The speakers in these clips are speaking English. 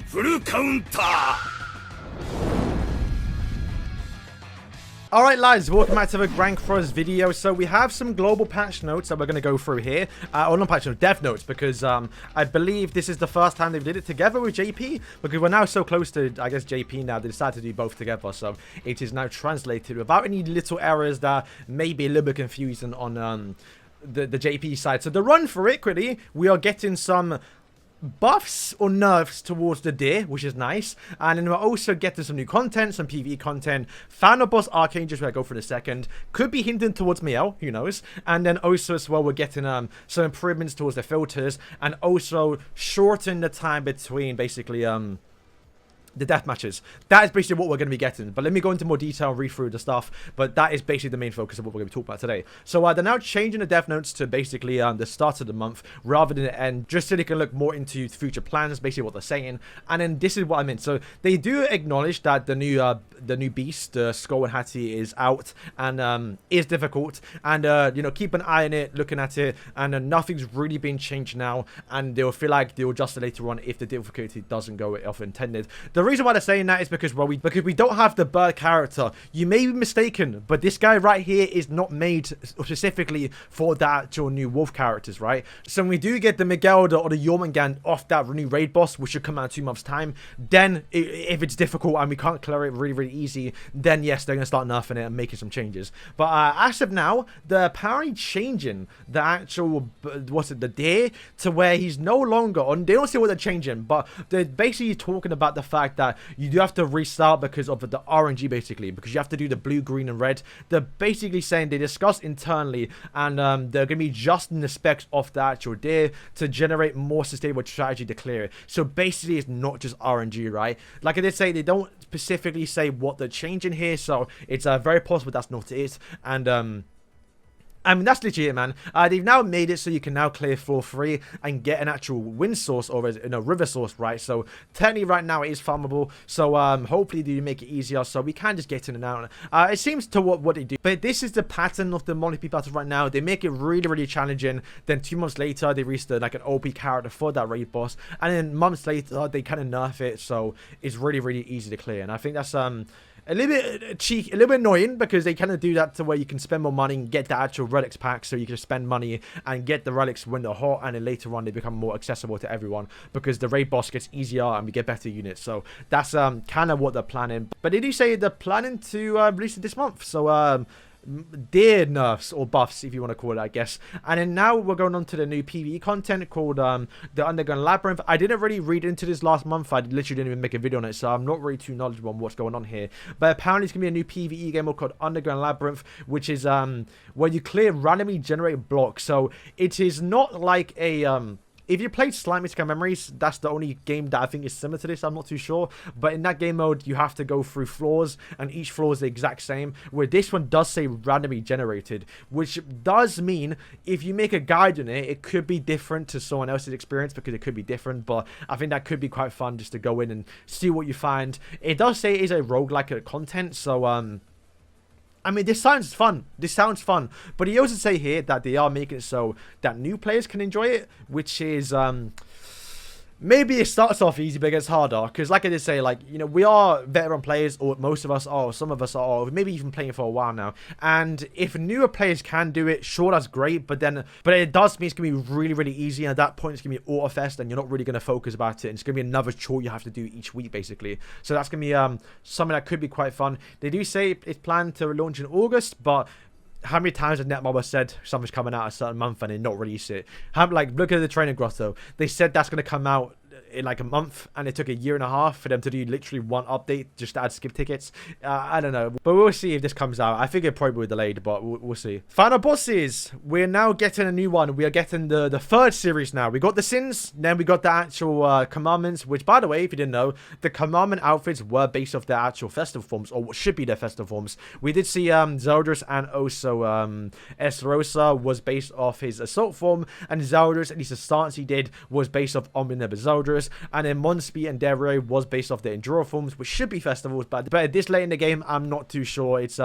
フルカウンター Alright lads, welcome back to the Rank Frost video. So we have some global patch notes that we're going to go through here. Or not patch notes, dev notes, because I believe this is the first time they've did it together with JP. Because we're now so close to, I guess, JP now, they decided to do both together. So it is now translated without any little errors that may be a little bit confusing on the JP side. So the run for it, quickly, we are getting some buffs or nerfs towards the deer, which is nice, and then we're also getting some new content, some PvE content. Final boss Archangels, where I go for in a second, could be hinting towards Miel, who knows. And then also as well, we're getting some improvements towards the filters, and also shorten the time between basically the death matches. That is basically what we're going to be getting. But let me go into more detail and read through the stuff. But that is basically the main focus of what we're going to be talking about today. So they're now changing the death notes to basically the start of the month rather than the end, just so they can look more into future plans, basically what they're saying. And then this is what I meant. So they do acknowledge that the new beast, Skull and Hattie, is out and is difficult. And you know, keep an eye on it, looking at it, and nothing's really been changed now. And they'll feel like they'll adjust it later on if the difficulty doesn't go off intended. The reason why they're saying that is because, well, we don't have the bird character. You may be mistaken, but this guy right here is not made specifically for the actual new wolf characters, right? So when we do get the Miguel or the Jormungand off that new raid boss, which should come out in 2 months' time, then if it's difficult and we can't clear it really easy, then yes, they're going to start nerfing it and making some changes. But as of now, they're apparently changing the actual, what's it, the deer, to where he's no longer on. They don't say what they're changing, but they're basically talking about the fact that you do have to restart because of the RNG, basically, because you have to do the blue, green, and red. They're basically saying they discussed internally, and they're going to be adjusting the specs of the actual deer to generate more sustainable strategy to clear it. So basically, it's not just RNG, right? Like I did say, they don't specifically say what they're changing here, so it's very possible that's not it. And I mean, that's legit, man. They've now made it so you can now clear floor 3 and get an actual wind source or a river source, right? So technically right now it is farmable. So hopefully they make it easier so we can just get in and out. It seems to what they do. But this is the pattern of the multi battles right now. They make it really challenging. Then 2 months later, they release like an OP character for that raid boss. And then months later, they kind of nerf it. So it's really easy to clear. And I think that's a little bit cheeky, a little bit annoying, because they kind of do that to where you can spend more money and get the actual relics pack, so you can spend money and get the relics when they're hot, and then later on they become more accessible to everyone because the raid boss gets easier and we get better units. So that's kind of what they're planning. But they do say they're planning to release it this month. So deer nerfs or buffs, if you want to call it, I guess. And then now we're going on to the new PvE content called the Underground Labyrinth. I didn't really read into this last month. I literally didn't even make a video on it, so I'm not really too knowledgeable on what's going on here. But apparently it's going to be a new PvE game called Underground Labyrinth, which is where you clear randomly generated blocks. So it is not like a if you played Slime Mystical Memories, that's the only game that I think is similar to this. I'm not too sure. But in that game mode, you have to go through floors, and each floor is the exact same. Where this one does say randomly generated, which does mean if you make a guide in it, it could be different to someone else's experience, because it could be different. But I think that could be quite fun just to go in and see what you find. It does say it is a roguelike content, so I mean, this sounds fun. This sounds fun. But he also say here that they are making it so that new players can enjoy it, which is maybe it starts off easy, but it gets harder. Because like I did say, like, you know, we are veteran players, or most of us are, some of us are, or maybe even playing for a while now. And if newer players can do it, sure, that's great. But it does mean it's going to be really easy. And at that point, it's going to be auto-fest, and you're not really going to focus about it. And it's going to be another chore you have to do each week, basically. So that's going to be something that could be quite fun. They do say it's planned to launch in August, but how many times has Netmob said something's coming out a certain month and they not release it? Like, look at the Training Grotto. They said that's going to come out in like a month, and it took a year and a half for them to do literally one update just to add skip tickets. I don't know, but we'll see if this comes out. I think it probably will be delayed, but we'll see. Final bosses, we're now getting a new one. We are getting the third series now. We got the sins, then we got the actual commandments, which, by the way, if you didn't know, the commandment outfits were based off their actual festival forms, or what should be their festival forms. We did see Zeldris, and also was based off his assault form, and Zeldris, at least the stance he did, was based off Omnibus Zeldris. dangerous. And then Monspeed and Derio was based off the Enduro forms, which should be festivals, but this late in the game, I'm not too sure. It's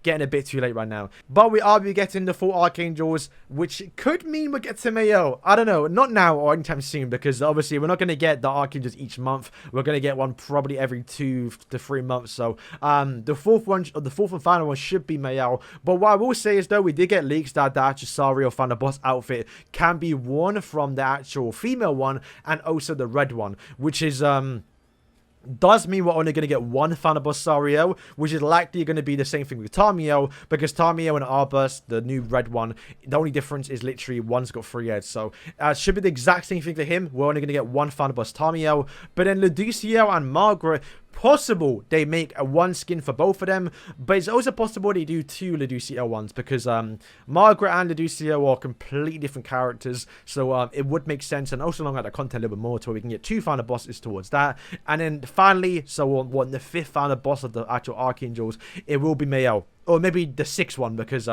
getting a bit too late right now. But we are getting the full Archangels, which could mean we get to Mayo. I don't know, not now or anytime soon, because obviously we're not going to get the Archangels each month. We're going to get one probably every 2 to 3 months. So the fourth and final one should be Mayo. But what I will say is, though, we did get leaks that the actual SARIEL Final Boss outfit can be worn from the actual female one and also the red one, which is does mean we're only going to get one Final Boss SARIEL, which is likely going to be the same thing with Tamiyo, because Tamiyo and Arburst, the new red one, the only difference is literally one's got 3 heads. So it should be the exact same thing for him. We're only going to get one Final Boss Tamiyo. But then Luducio and Margaret, possible they make a one skin for both of them, but it's also possible they do 2 Luducio ones, because Margaret and Luducio are completely different characters, so it would make sense, and also along at the content a little bit more to where we can get 2 final bosses towards that. And then finally, so on the 5th final boss of the actual Archangels, it will be Mayo. Or maybe the 6th one, because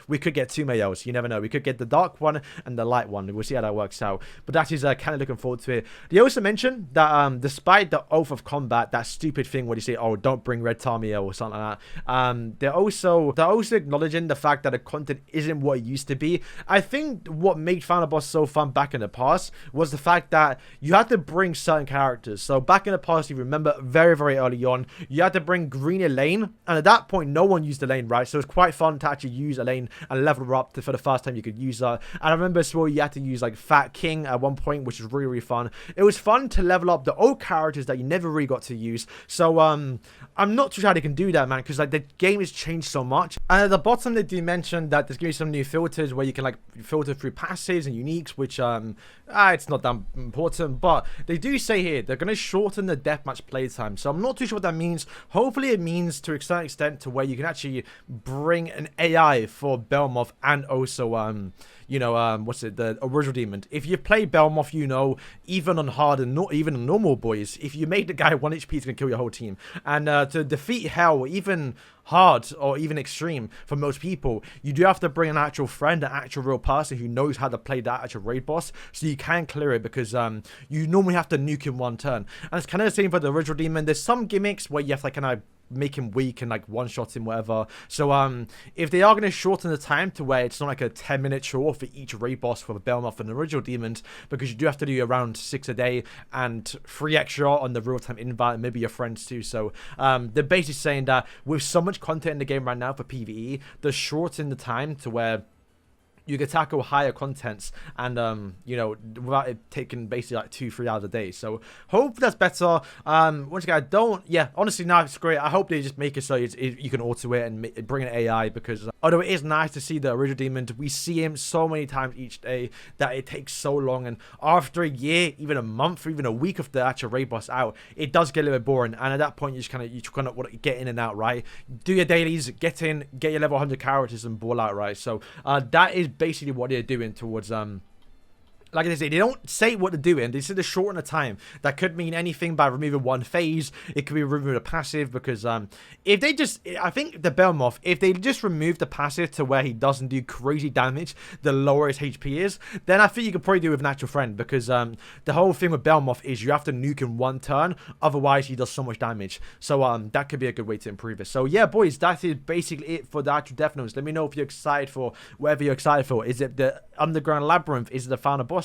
we could get 2 Mayos. You never know. We could get the dark one and the light one. We'll see how that works out. But that is kind of looking forward to it. They also mentioned that despite the Oath of Combat, that stupid thing where you say, oh, don't bring red Tamiyo or something like that, they're also acknowledging the fact that the content isn't what it used to be. I think what made Final Boss so fun back in the past was the fact that you had to bring certain characters. So back in the past, you remember very, very early on, you had to bring Green Elaine. And at that point, no one used Elaine, right? So it's quite fun to actually use Elaine and level her up for the first time you could use her. And I remember as well, you had to use like Fat King at one point, which was really, really fun. It was fun to level up the old characters that you never really got to use. So I'm not too sure how they can do that, man, because like the game has changed so much. And at the bottom, they do mention that there's going to be some new filters where you can like filter through passives and uniques, which it's not that important, but they do say here they're going to shorten the deathmatch playtime. So I'm not too sure what that means. Hopefully it means to a certain extent to where you can actually bring an AI for Bellmoth and also what's it, the original demon. If you play Bellmoth, you know, even on hard and not even on normal boys, if you make the guy 1 HP, it's gonna kill your whole team. And to defeat Hell, even hard or even extreme for most people, you do have to bring an actual friend, an actual real person who knows how to play that actual raid boss, so you can clear it, because you normally have to nuke in 1 turn. And it's kind of the same for the original demon. There's some gimmicks where you have to like kind of make him weak and like one-shot him, whatever. So if they are going to shorten the time to where it's not like a 10-minute chore for each raid boss for the Bellmoth and the original demons, because you do have to do around 6 a day and 3 extra on the real-time invite, and maybe your friends too. So they're basically saying that with so much content in the game right now for PvE, they're shortening the time to where you can tackle higher contents and without it taking basically like 2-3 hours a day. So hopefully that's better. Once again, honestly, no, it's great. I hope they just make it so you can auto it and bring an AI, because although it is nice to see the original demon, we see him so many times each day that it takes so long, and after a year, even a month, or even a week of the actual raid boss out, it does get a little bit boring. And at that point, you kind of want to get in and out, right? Do your dailies, get in, get your level 100 characters and ball out, right? So that is basically what they're doing towards like I say, they don't say what they're doing. They say they're shorten the time. That could mean anything by removing 1 phase. It could be removing a passive, because if they just, I think the Bellmoth, if they just remove the passive to where he doesn't do crazy damage, the lower his HP is, then I think you could probably do it with an actual friend, because the whole thing with Bellmoth is you have to nuke in 1 turn, otherwise he does so much damage. So that could be a good way to improve it. So yeah, boys, that is basically it for the actual Death Notes. Let me know if you're excited for whatever you're excited for. Is it the Underground Labyrinth? Is it the final bosses?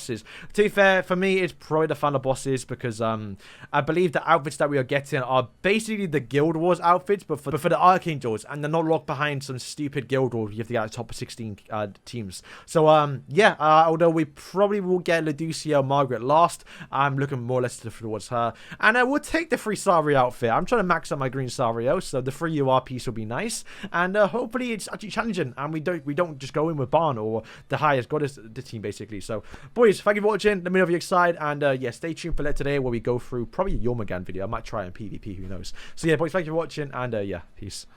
To be fair, for me, it's probably the final bosses, because I believe the outfits that we are getting are basically the Guild Wars outfits, but for the Archangels, and they're not locked behind some stupid Guild Wars. You have to get a top of 16 teams. So although we probably will get Luducio Margaret last, I'm looking more or less towards her, and I will take the free SARIEL outfit. I'm trying to max out my green SARIEL, so the free UR piece will be nice, and hopefully it's actually challenging, and we don't just go in with Barn or the highest goddess the team, basically. So boys, thank you for watching. Let me know if you're excited, and yeah, stay tuned for later today where we go through probably a Yormagan video. I might try on PvP, who knows. So yeah, boys, thank you for watching, and yeah, peace.